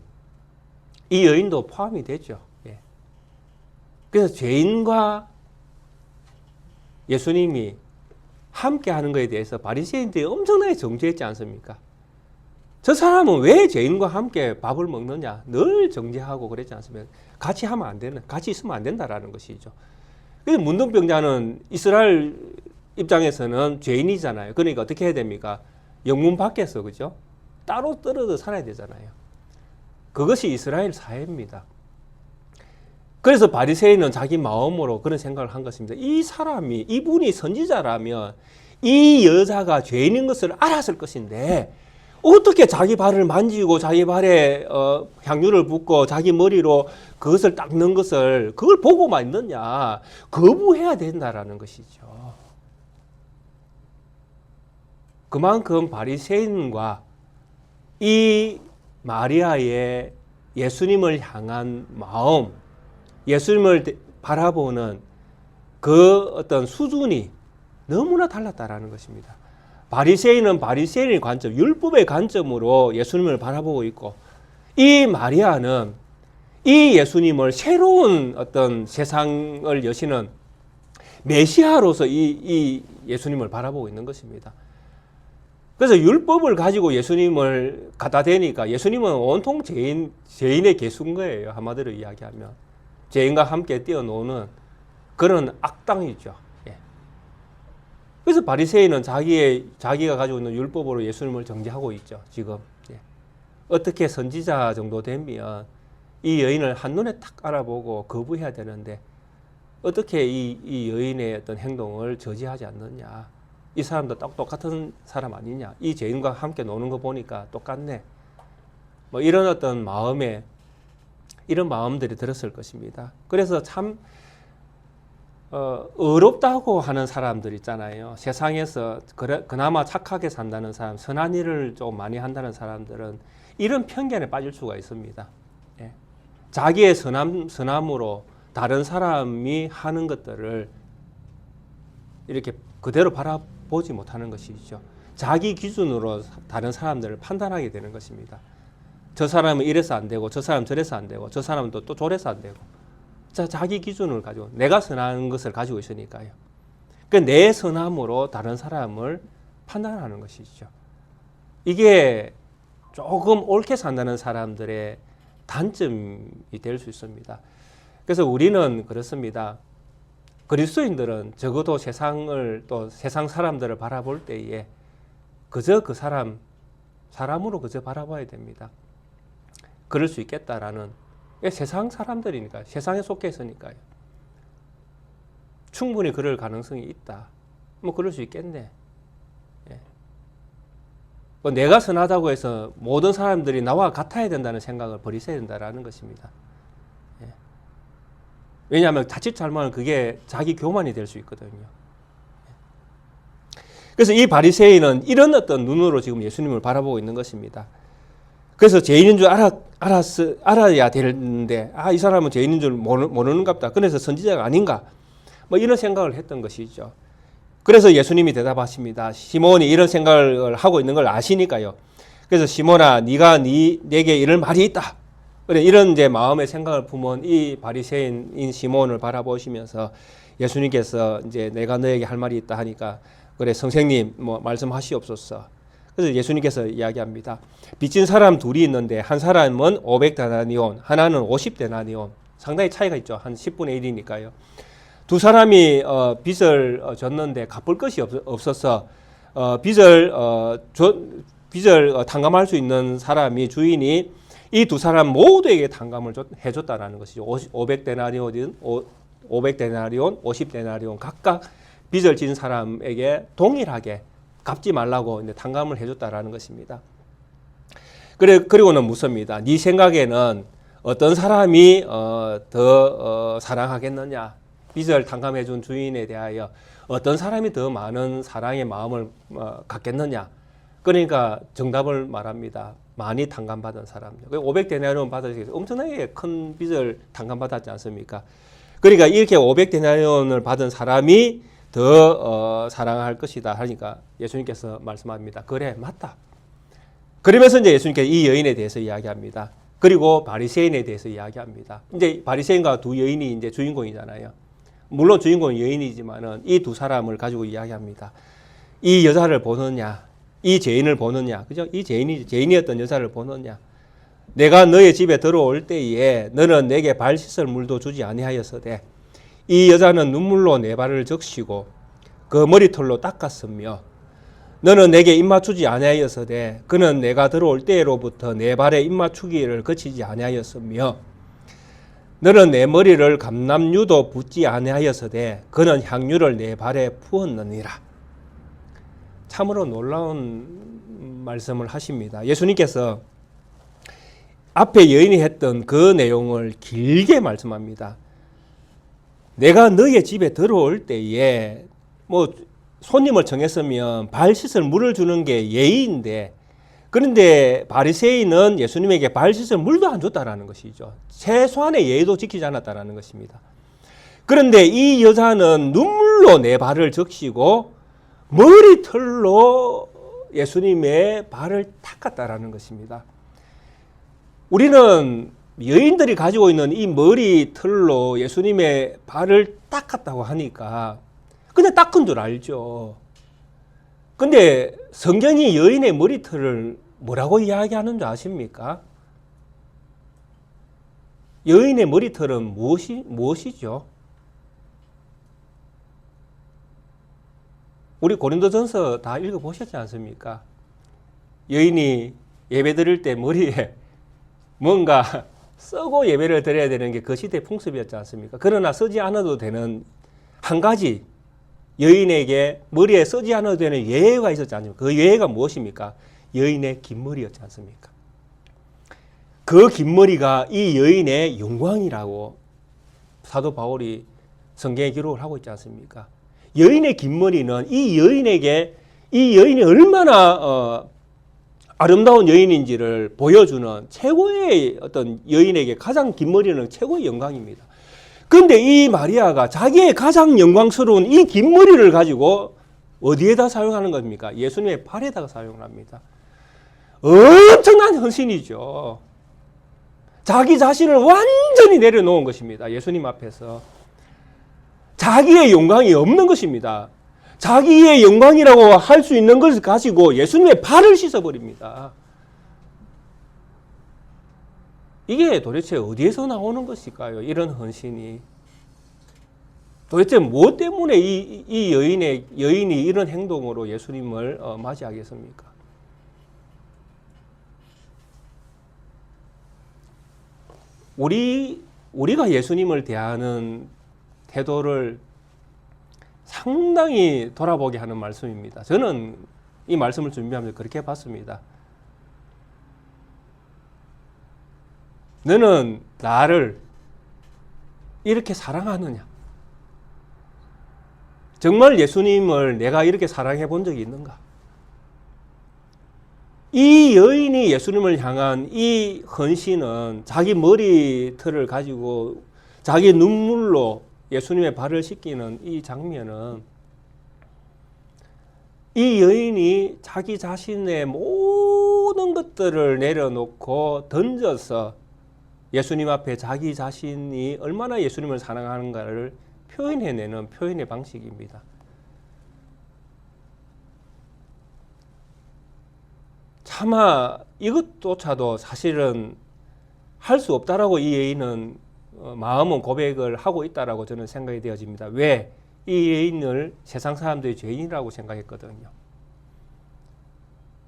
이 여인도 포함이 되죠. 예. 그래서 죄인과 예수님이 함께 하는 것에 대해서 바리새인들이 엄청나게 정죄했지 않습니까? 저 사람은 왜 죄인과 함께 밥을 먹느냐 늘 정죄하고 그랬지 않습니까? 같이 하면 안 되는, 같이 있으면 안 된다라는 것이죠. 그래서 문둥병자는 이스라엘 입장에서는 죄인이잖아요. 그러니까 어떻게 해야 됩니까? 영문 밖에서, 그죠? 따로 떨어져 살아야 되잖아요. 그것이 이스라엘 사회입니다. 그래서 바리새인은 자기 마음으로 그런 생각을 한 것입니다. 이분이 선지자라면 이 여자가 죄인인 것을 알았을 것인데 어떻게 자기 발을 만지고 자기 발에 향유를 붓고 자기 머리로 그것을 닦는 것을 그걸 보고만 있느냐. 거부해야 된다라는 것이죠. 그만큼 바리새인과 이 마리아의 예수님을 향한 마음, 예수님을 바라보는 그 어떤 수준이 너무나 달랐다라는 것입니다. 바리새인은 바리새인의 관점, 율법의 관점으로 예수님을 바라보고 있고, 이 마리아는 이 예수님을 새로운 어떤 세상을 여시는 메시아로서 이 예수님을 바라보고 있는 것입니다. 그래서 율법을 가지고 예수님을 갖다 대니까 예수님은 온통 죄인의 개수인 거예요. 한마디로 이야기하면. 죄인과 함께 뛰어노는 그런 악당이죠. 예. 그래서 바리새인은 자기가 가지고 있는 율법으로 예수님을 정죄하고 있죠. 지금. 예. 어떻게 선지자 정도 되면 이 여인을 한눈에 딱 알아보고 거부해야 되는데 어떻게 이 여인의 어떤 행동을 저지하지 않느냐. 이 사람도 똑같은 사람 아니냐. 이 죄인과 함께 노는 거 보니까 똑같네. 뭐 이런 어떤 이런 마음들이 들었을 것입니다. 그래서 참 어렵다고 하는 사람들 있잖아요. 세상에서 그나마 착하게 산다는 사람, 선한 일을 좀 많이 한다는 사람들은 이런 편견에 빠질 수가 있습니다. 예. 자기의 선함으로 다른 사람이 하는 것들을 이렇게 그대로 바라보지 못하는 것이죠. 자기 기준으로 다른 사람들을 판단하게 되는 것입니다. 저 사람은 이래서 안 되고 저 사람은 저래서 안 되고 저 사람은 또 저래서 안 되고 자기 기준을 가지고 내가 선한 것을 가지고 있으니까요. 그러니까 내 선함으로 다른 사람을 판단하는 것이죠. 이게 조금 옳게 산다는 사람들의 단점이 될 수 있습니다. 그래서 우리는 그렇습니다. 그리스도인들은 적어도 세상을 또 세상 사람들을 바라볼 때에 그저 그 사람으로 그저 바라봐야 됩니다. 그럴 수 있겠다라는 세상 사람들이니까 세상에 속해 있으니까요. 충분히 그럴 가능성이 있다. 뭐 그럴 수 있겠네. 예. 뭐 내가 선하다고 해서 모든 사람들이 나와 같아야 된다는 생각을 버리셔야 된다라는 것입니다. 예. 왜냐하면 자칫 잘못하면 그게 자기 교만이 될 수 있거든요. 그래서 이 바리새인은 이런 어떤 눈으로 지금 예수님을 바라보고 있는 것입니다. 그래서 죄인인 줄 알아야 되는데 이 사람은 죄인인 줄 모르는갑다. 그래서 선지자가 아닌가? 뭐 이런 생각을 했던 것이죠. 그래서 예수님이 대답하십니다. 시몬이 이런 생각을 하고 있는 걸 아시니까요. 그래서 시몬아, 내게 이럴 말이 있다. 그래 이런 이제 마음의 생각을 품은 이 바리새인인 시몬을 바라보시면서 예수님께서 이제 내가 너에게 할 말이 있다 하니까 그래 선생님 뭐 말씀하시옵소서. 그래서 예수님께서 이야기합니다. 빚진 사람 둘이 있는데 한 사람은 500데나리온, 하나는 50데나리온. 상당히 차이가 있죠. 한 10분의 1이니까요. 두 사람이 빚을 졌는데 갚을 것이 없어서 빚을 탕감할 수 있는 사람이 주인이 이 두 사람 모두에게 탕감을 해줬다라는 것이죠. 500데나리온, 50데나리온 각각 빚을 진 사람에게 동일하게 갚지 말라고 탕감을 해줬다라는 것입니다. 그리고는 묻습니다. 네 생각에는 어떤 사람이 더 사랑하겠느냐? 빚을 탕감해준 주인에 대하여 어떤 사람이 더 많은 사랑의 마음을 갖겠느냐? 그러니까 정답을 말합니다. 많이 탕감받은 사람. 500데나리온 받으시겠어요? 엄청나게 큰 빚을 탕감받았지 않습니까? 그러니까 이렇게 500데나리온을 받은 사람이 더 사랑할 것이다 하니까 예수님께서 말씀합니다. 그래, 맞다. 그러면서 이제 예수님께서 이 여인에 대해서 이야기합니다. 그리고 바리새인에 대해서 이야기합니다. 이제 바리새인과 두 여인이 이제 주인공이잖아요. 물론 주인공은 여인이지만은 이 두 사람을 가지고 이야기합니다. 이 여자를 보느냐, 이 죄인을 보느냐, 그죠? 이 죄인이었던 여자를 보느냐. 내가 너의 집에 들어올 때에 너는 내게 발 씻을 물도 주지 아니하였으되 이 여자는 눈물로 내 발을 적시고 그 머리털로 닦았으며 너는 내게 입맞추지 아니하였으되 그는 내가 들어올 때로부터 내 발에 입맞추기를 그치지 아니하였으며 너는 내 머리를 감람유도 붓지 아니하였으되 그는 향유를 내 발에 부었느니라. 참으로 놀라운 말씀을 하십니다. 예수님께서 앞에 여인이 했던 그 내용을 길게 말씀합니다. 내가 너의 집에 들어올 때에 뭐 손님을 정했으면 발 씻을 물을 주는 게 예의인데 그런데 바리새인은 예수님에게 발 씻을 물도 안 줬다라는 것이죠. 최소한의 예의도 지키지 않았다라는 것입니다. 그런데 이 여자는 눈물로 내 발을 적시고 머리털로 예수님의 발을 닦았다라는 것입니다. 우리는 여인들이 가지고 있는 이 머리털로 예수님의 발을 닦았다고 하니까 그냥 닦은 줄 알죠. 근데 성경이 여인의 머리털을 뭐라고 이야기하는 줄 아십니까? 여인의 머리털은 무엇이죠? 우리 고린도전서 다 읽어보셨지 않습니까? 여인이 예배 드릴 때 머리에 뭔가 쓰고 예배를 드려야 되는 게 그 시대의 풍습이었지 않습니까? 그러나 쓰지 않아도 되는 한 가지 여인에게 머리에 쓰지 않아도 되는 예외가 있었지 않습니까? 그 예외가 무엇입니까? 여인의 긴 머리였지 않습니까? 그 긴 머리가 이 여인의 영광이라고 사도 바울이 성경에 기록을 하고 있지 않습니까? 여인의 긴 머리는 이 여인이 얼마나 아름다운 여인인지를 보여주는 최고의 어떤 여인에게 가장 긴 머리는 최고의 영광입니다. 그런데 이 마리아가 자기의 가장 영광스러운 이 긴 머리를 가지고 어디에다 사용하는 겁니까? 예수님의 발에다가 사용을 합니다. 엄청난 헌신이죠. 자기 자신을 완전히 내려놓은 것입니다. 예수님 앞에서. 자기의 영광이 없는 것입니다. 자기의 영광이라고 할 수 있는 것을 가지고 예수님의 발을 씻어버립니다. 이게 도대체 어디에서 나오는 것일까요? 이런 헌신이. 도대체 무엇 때문에 이 여인이 이런 행동으로 예수님을 맞이하겠습니까? 우리가 예수님을 대하는 태도를 상당히 돌아보게 하는 말씀입니다. 저는 이 말씀을 준비하면서 그렇게 봤습니다. 너는 나를 이렇게 사랑하느냐? 정말 예수님을 내가 이렇게 사랑해 본 적이 있는가? 이 여인이 예수님을 향한 이 헌신은 자기 머리털을 가지고 자기 눈물로 예수님의 발을 씻기는 이 장면은 이 여인이 자기 자신의 모든 것들을 내려놓고 던져서 예수님 앞에 자기 자신이 얼마나 예수님을 사랑하는가를 표현해내는 표현의 방식입니다. 차마 이것조차도 사실은 할 수 없다라고 이 여인은 마음은 고백을 하고 있다라고 저는 생각이 되어집니다. 왜? 이 여인을 세상 사람들이 죄인이라고 생각했거든요.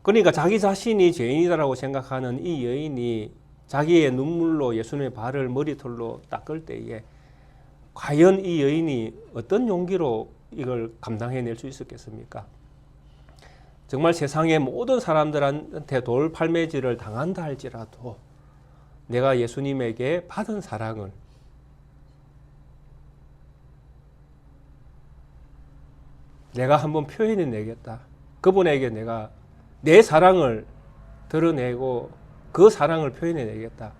그러니까 자기 자신이 죄인이다라고 생각하는 이 여인이 자기의 눈물로 예수님의 발을 머리털로 닦을 때에 과연 이 여인이 어떤 용기로 이걸 감당해낼 수 있었겠습니까? 정말 세상의 모든 사람들한테 돌팔매질을 당한다 할지라도 내가 예수님에게 받은 사랑을 내가 한번 표현해 내겠다. 그분에게 내가 내 사랑을 드러내고 그 사랑을 표현해 내겠다.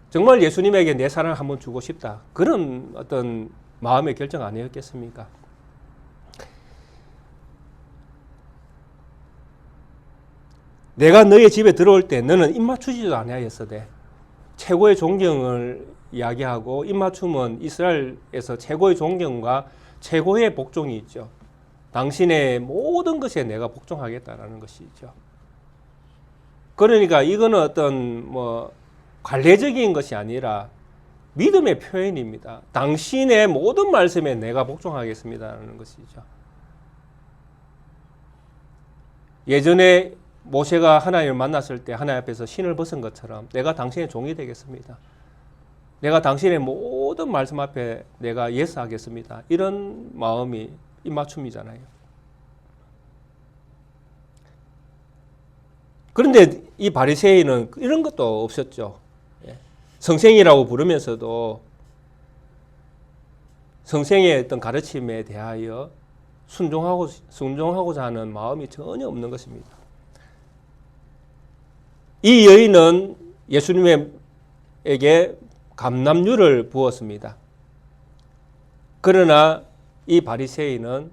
정말 예수님에게 내 사랑을 한번 주고 싶다. 그런 어떤 마음의 결정 아니었겠습니까? 내가 너의 집에 들어올 때 너는 입맞추지도 아니하였으되 최고의 존경을 이야기하고 입맞춤은 이스라엘에서 최고의 존경과 최고의 복종이 있죠. 당신의 모든 것에 내가 복종하겠다라는 것이죠. 그러니까 이거는 어떤 관례적인 것이 아니라 믿음의 표현입니다. 당신의 모든 말씀에 내가 복종하겠습니다라는 것이죠. 예전에 모세가 하나님을 만났을 때 하나님 앞에서 신을 벗은 것처럼 내가 당신의 종이 되겠습니다. 내가 당신의 모든 말씀 앞에 내가 예스하겠습니다. 이런 마음이 입맞춤이잖아요. 그런데 이 바리새인은 이런 것도 없었죠. 성생이라고 부르면서도 성생의 어떤 가르침에 대하여 순종하고자 하는 마음이 전혀 없는 것입니다. 이 여인은 예수님에게 감람유를 부었습니다. 그러나 이 바리새인은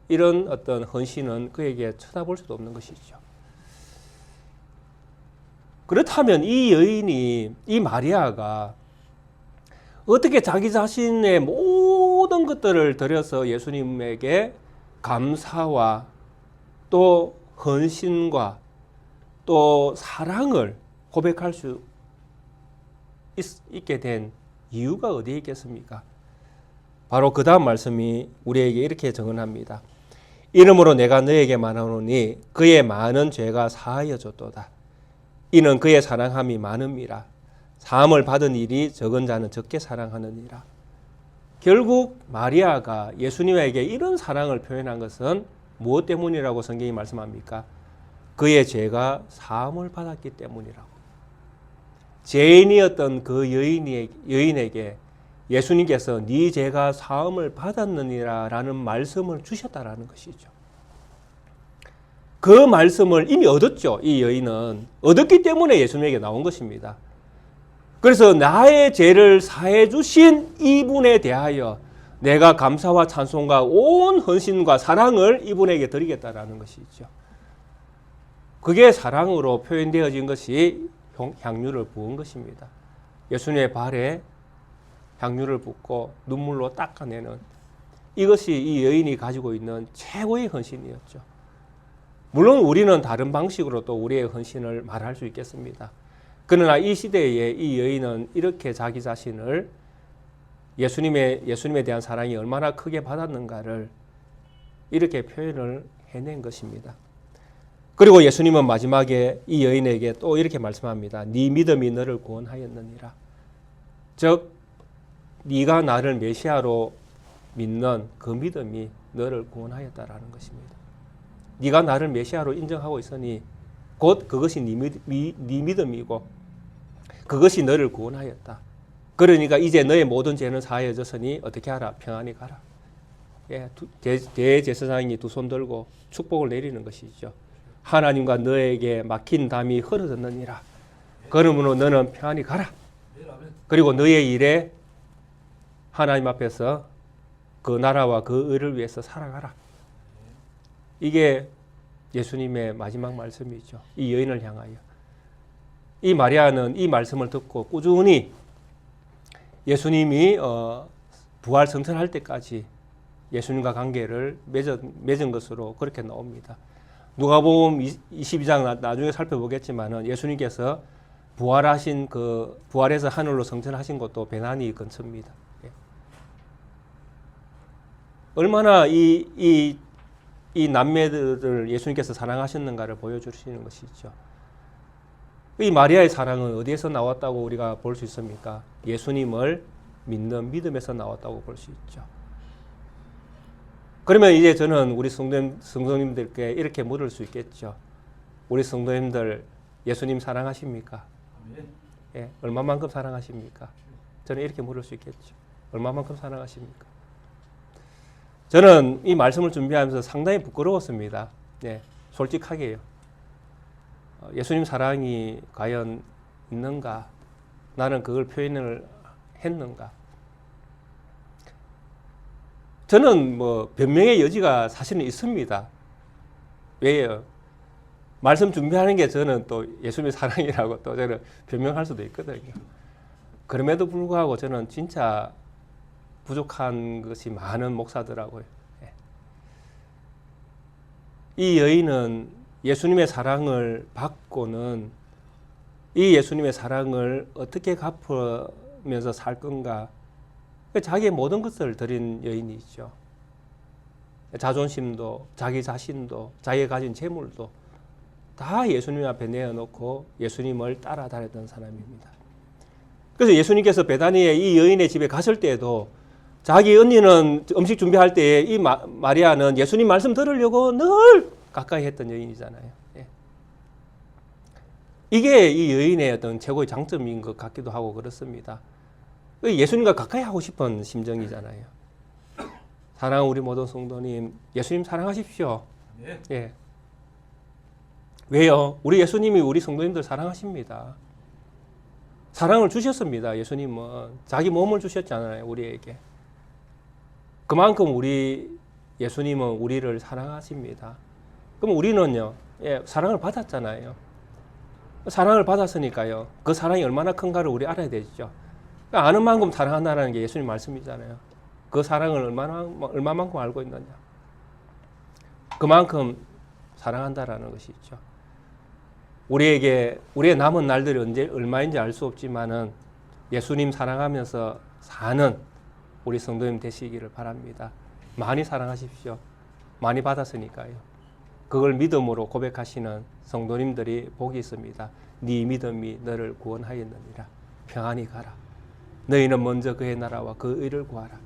이런 어떤 헌신은 그에게 쳐다볼 수도 없는 것이죠. 그렇다면 이 여인이, 이 마리아가 어떻게 자기 자신의 모든 것들을 들여서 예수님에게 감사와 또 헌신과 또 사랑을 고백할 수 있게 된 이유가 어디에 있겠습니까? 바로 그 다음 말씀이 우리에게 이렇게 증언합니다. 이름으로 내가 너에게 말하노니 그의 많은 죄가 사하여졌도다. 이는 그의 사랑함이 많음이라. 사함을 받은 일이 적은 자는 적게 사랑하느니라. 결국 마리아가 예수님에게 이런 사랑을 표현한 것은 무엇 때문이라고 성경이 말씀합니까? 그의 죄가 사함을 받았기 때문이라고. 죄인이었던 그 여인에게 예수님께서 네 죄가 사함을 받았느니라 라는 말씀을 주셨다라는 것이죠. 그 말씀을 이미 얻었죠. 이 여인은 얻었기 때문에 예수님에게 나온 것입니다. 그래서 나의 죄를 사해 주신 이분에 대하여 내가 감사와 찬송과 온 헌신과 사랑을 이분에게 드리겠다라는 것이죠. 그게 사랑으로 표현되어진 것이 향유를 부은 것입니다. 예수님의 발에 향유를 붓고 눈물로 닦아내는 이것이 이 여인이 가지고 있는 최고의 헌신이었죠. 물론 우리는 다른 방식으로 또 우리의 헌신을 말할 수 있겠습니다. 그러나 이 시대에 이 여인은 이렇게 자기 자신을 예수님에 대한 사랑이 얼마나 크게 받았는가를 이렇게 표현을 해낸 것입니다. 그리고 예수님은 마지막에 이 여인에게 또 이렇게 말씀합니다. 네 믿음이 너를 구원하였느니라. 즉 네가 나를 메시아로 믿는 그 믿음이 너를 구원하였다라는 것입니다. 네가 나를 메시아로 인정하고 있으니 곧 그것이 네 믿음이고 그것이 너를 구원하였다. 그러니까 이제 너의 모든 죄는 사하여졌으니 어떻게 하라? 평안히 가라. 대제사장이 두 손 들고 축복을 내리는 것이죠. 하나님과 너에게 막힌 담이 흐려졌느니라. 그러므로 너는 평안히 가라. 그리고 너의 일에 하나님 앞에서 그 나라와 그 의를 위해서 살아가라. 이게 예수님의 마지막 말씀이죠. 이 여인을 향하여. 이 마리아는 이 말씀을 듣고 꾸준히 예수님이 부활 승천할 때까지 예수님과 관계를 맺은 것으로 그렇게 나옵니다. 누가복음 22장 나중에 살펴보겠지만은 예수님께서 부활하신 부활해서 하늘로 승천하신 것도 베다니 근처입니다. 예. 얼마나 이 남매들을 예수님께서 사랑하셨는가를 보여주시는 것이죠. 이 마리아의 사랑은 어디에서 나왔다고 우리가 볼 수 있습니까? 예수님을 믿는 믿음에서 나왔다고 볼 수 있죠. 그러면 이제 저는 우리 성도님들께 이렇게 물을 수 있겠죠. 우리 성도님들 예수님 사랑하십니까? 예, 얼마만큼 사랑하십니까? 저는 이렇게 물을 수 있겠죠. 얼마만큼 사랑하십니까? 저는 이 말씀을 준비하면서 상당히 부끄러웠습니다. 예, 솔직하게요. 예수님 사랑이 과연 있는가? 나는 그걸 표현을 했는가? 저는 뭐 변명의 여지가 사실은 있습니다. 왜요? 말씀 준비하는 게 저는 또 예수님의 사랑이라고 또 저는 변명할 수도 있거든요. 그럼에도 불구하고 저는 진짜 부족한 것이 많은 목사더라고요. 이 여인은 예수님의 사랑을 받고는 이 예수님의 사랑을 어떻게 갚으면서 살 건가? 자기의 모든 것을 드린 여인이죠. 자존심도, 자기 자신도, 자기가 가진 재물도 다 예수님 앞에 내어놓고 예수님을 따라다녔던 사람입니다. 그래서 예수님께서 베다니에 이 여인의 집에 갔을 때에도 자기 언니는 음식 준비할 때에 이 마리아는 예수님 말씀 들으려고 늘 가까이 했던 여인이잖아요. 예. 이게 이 여인의 어떤 최고의 장점인 것 같기도 하고 그렇습니다. 예수님과 가까이 하고 싶은 심정이잖아요. 사랑하는 우리 모든 성도님, 예수님 사랑하십시오. 네. 예. 왜요? 우리 예수님이 우리 성도님들 사랑하십니다. 사랑을 주셨습니다. 예수님은 자기 몸을 주셨잖아요. 우리에게. 그만큼 우리 예수님은 우리를 사랑하십니다. 그럼 우리는요, 예, 사랑을 받았잖아요. 사랑을 받았으니까요. 그 사랑이 얼마나 큰가를 우리 알아야 되죠. 그러니까 아는 만큼 사랑한다는 게 예수님 말씀이잖아요. 그 사랑을 얼마만큼 알고 있느냐. 그만큼 사랑한다라는 것이 있죠. 우리의 남은 날들이 얼마인지 알 수 없지만은 예수님 사랑하면서 사는 우리 성도님 되시기를 바랍니다. 많이 사랑하십시오. 많이 받았으니까요. 그걸 믿음으로 고백하시는 성도님들이 복이 있습니다. 네 믿음이 너를 구원하였느니라. 평안히 가라. 너희는 먼저 그의 나라와 그 의를 구하라.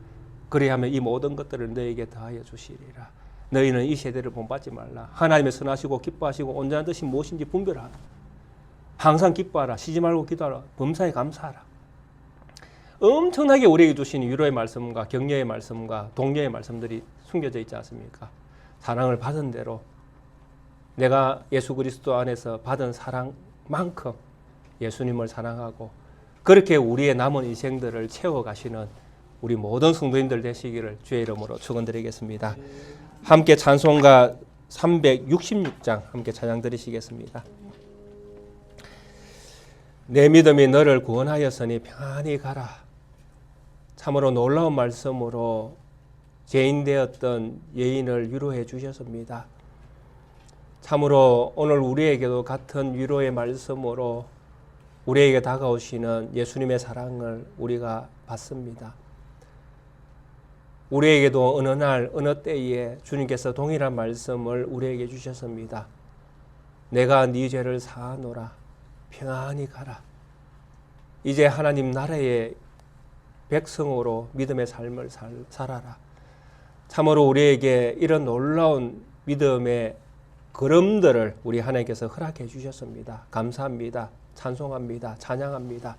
그리하면 이 모든 것들을 너에게 더하여 주시리라. 너희는 이 세대를 본받지 말라. 하나님의 선하시고 기뻐하시고 온전한 뜻이 무엇인지 분별하라. 항상 기뻐하라. 쉬지 말고 기도하라. 범사에 감사하라. 엄청나게 우리에게 주신 위로의 말씀과 격려의 말씀과 독려의 말씀들이 숨겨져 있지 않습니까? 사랑을 받은 대로 내가 예수 그리스도 안에서 받은 사랑만큼 예수님을 사랑하고 그렇게 우리의 남은 인생들을 채워가시는 우리 모든 성도님들 되시기를 주의 이름으로 축원드리겠습니다. 함께 찬송가 366장 함께 찬양 드리시겠습니다. 내 믿음이 너를 구원하였으니 평안히 가라. 참으로 놀라운 말씀으로 죄인 되었던 여인을 위로해 주셨습니다. 참으로 오늘 우리에게도 같은 위로의 말씀으로 우리에게 다가오시는 예수님의 사랑을 우리가 받습니다. 우리에게도 어느 날 어느 때에 주님께서 동일한 말씀을 우리에게 주셨습니다. 내가 네 죄를 사하노라. 평안히 가라. 이제 하나님 나라의 백성으로 믿음의 삶을 살아라. 참으로 우리에게 이런 놀라운 믿음의 걸음들을 우리 하나님께서 허락해 주셨습니다. 감사합니다. 찬송합니다. 찬양합니다.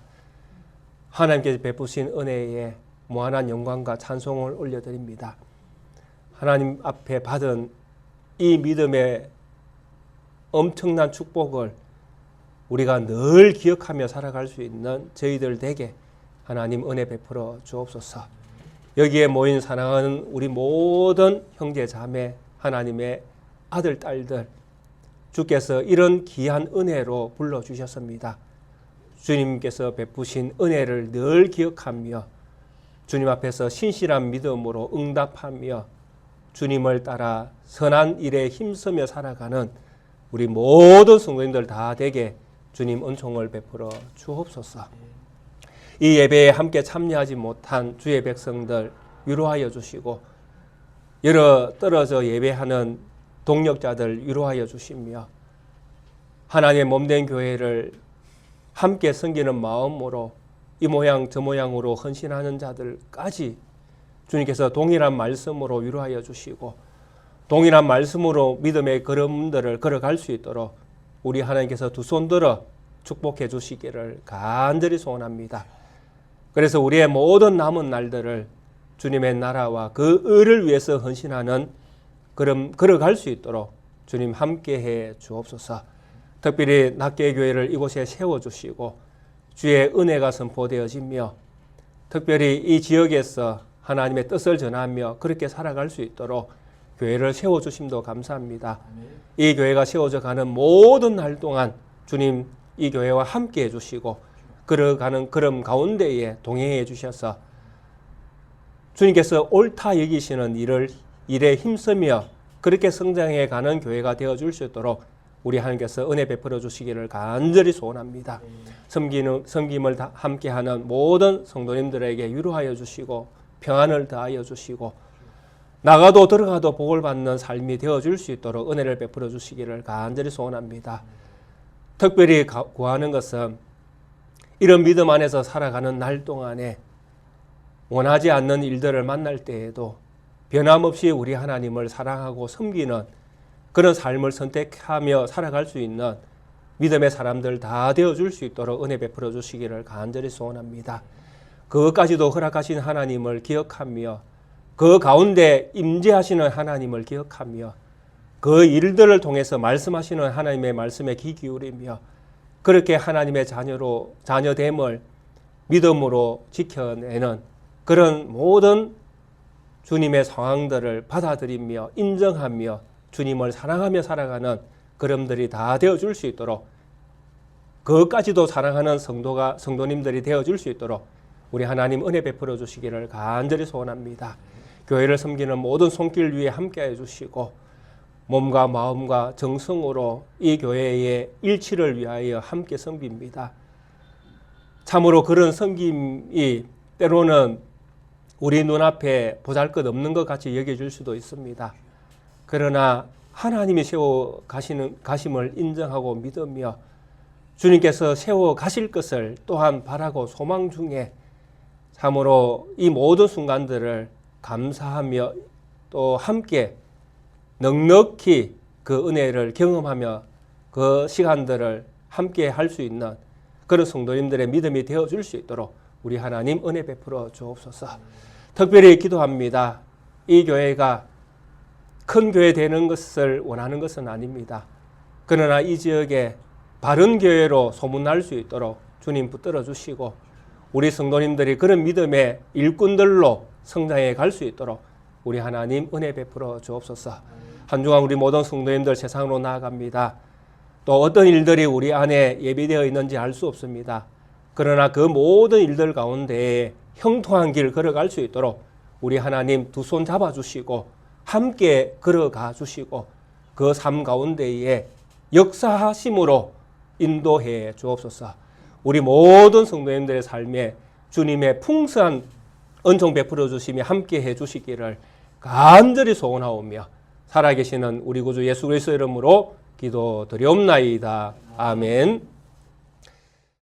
하나님께서 베푸신 은혜에 무한한 영광과 찬송을 올려드립니다. 하나님 앞에 받은 이 믿음의 엄청난 축복을 우리가 늘 기억하며 살아갈 수 있는 저희들 되게 하나님 은혜 베풀어 주옵소서. 여기에 모인 사랑하는 우리 모든 형제 자매 하나님의 아들 딸들 주께서 이런 귀한 은혜로 불러주셨습니다. 주님께서 베푸신 은혜를 늘 기억하며 주님 앞에서 신실한 믿음으로 응답하며 주님을 따라 선한 일에 힘쓰며 살아가는 우리 모든 성도님들 다 되게 주님 은총을 베풀어 주옵소서. 이 예배에 함께 참여하지 못한 주의 백성들 위로하여 주시고 여러 떨어져 예배하는 동력자들 위로하여 주시며 하나님의 몸된 교회를 함께 섬기는 마음으로 이 모양 저 모양으로 헌신하는 자들까지 주님께서 동일한 말씀으로 위로하여 주시고 동일한 말씀으로 믿음의 걸음들을 걸어갈 수 있도록 우리 하나님께서 두 손 들어 축복해 주시기를 간절히 소원합니다. 그래서 우리의 모든 남은 날들을 주님의 나라와 그 의를 위해서 헌신하는 걸음 걸어갈 수 있도록 주님 함께해 주옵소서. 특별히 낫게교회를 이곳에 세워주시고 주의 은혜가 선포되어지며 특별히 이 지역에서 하나님의 뜻을 전하며 그렇게 살아갈 수 있도록 교회를 세워주심도 감사합니다. 이 교회가 세워져 가는 모든 날 동안 주님 이 교회와 함께 해주시고 걸어가는 걸음 가운데에 동행해 주셔서 주님께서 옳다 여기시는 일에 힘쓰며 그렇게 성장해 가는 교회가 되어줄 수 있도록 우리 하나님께서 은혜 베풀어 주시기를 간절히 소원합니다. 섬김을 함께하는 모든 성도님들에게 위로하여 주시고 평안을 더하여 주시고 나가도 들어가도 복을 받는 삶이 되어줄 수 있도록 은혜를 베풀어 주시기를 간절히 소원합니다. 특별히 구하는 것은 이런 믿음 안에서 살아가는 날 동안에 원하지 않는 일들을 만날 때에도 변함없이 우리 하나님을 사랑하고 섬기는 그런 삶을 선택하며 살아갈 수 있는 믿음의 사람들 다 되어줄 수 있도록 은혜 베풀어 주시기를 간절히 소원합니다. 그것까지도 허락하신 하나님을 기억하며 그 가운데 임재하시는 하나님을 기억하며 그 일들을 통해서 말씀하시는 하나님의 말씀에 귀 기울이며 그렇게 하나님의 자녀됨을 믿음으로 지켜내는 그런 모든 주님의 상황들을 받아들이며 인정하며 주님을 사랑하며 살아가는 걸음들이 다 되어줄 수 있도록 그것까지도 사랑하는 성도님들이 되어줄 수 있도록 우리 하나님 은혜 베풀어 주시기를 간절히 소원합니다. 교회를 섬기는 모든 손길 위에 함께해 주시고 몸과 마음과 정성으로 이 교회의 일치를 위하여 함께 섬깁니다. 참으로 그런 섬김이 때로는 우리 눈앞에 보잘것없는 것 같이 여겨질 수도 있습니다. 그러나 하나님이 세워 가심을 인정하고 믿으며 주님께서 세워 가실 것을 또한 바라고 소망 중에 참으로 이 모든 순간들을 감사하며 또 함께 넉넉히 그 은혜를 경험하며 그 시간들을 함께 할 수 있는 그런 성도님들의 믿음이 되어줄 수 있도록 우리 하나님 은혜 베풀어 주옵소서. 특별히 기도합니다. 이 교회가 큰 교회 되는 것을 원하는 것은 아닙니다. 그러나 이 지역에 바른 교회로 소문날 수 있도록 주님 붙들어 주시고 우리 성도님들이 그런 믿음의 일꾼들로 성장해 갈 수 있도록 우리 하나님 은혜 베풀어 주옵소서. 한 주간 우리 모든 성도님들 세상으로 나아갑니다. 또 어떤 일들이 우리 안에 예비되어 있는지 알 수 없습니다. 그러나 그 모든 일들 가운데 형통한 길 걸어갈 수 있도록 우리 하나님 두 손 잡아주시고 함께 걸어가 주시고 그 삶 가운데에 역사하심으로 인도해 주옵소서. 우리 모든 성도님들의 삶에 주님의 풍성한 은총 베풀어 주시며 함께 해 주시기를 간절히 소원하오며 살아계시는 우리 구주 예수 그리스도의 이름으로 기도드리옵나이다. 아멘.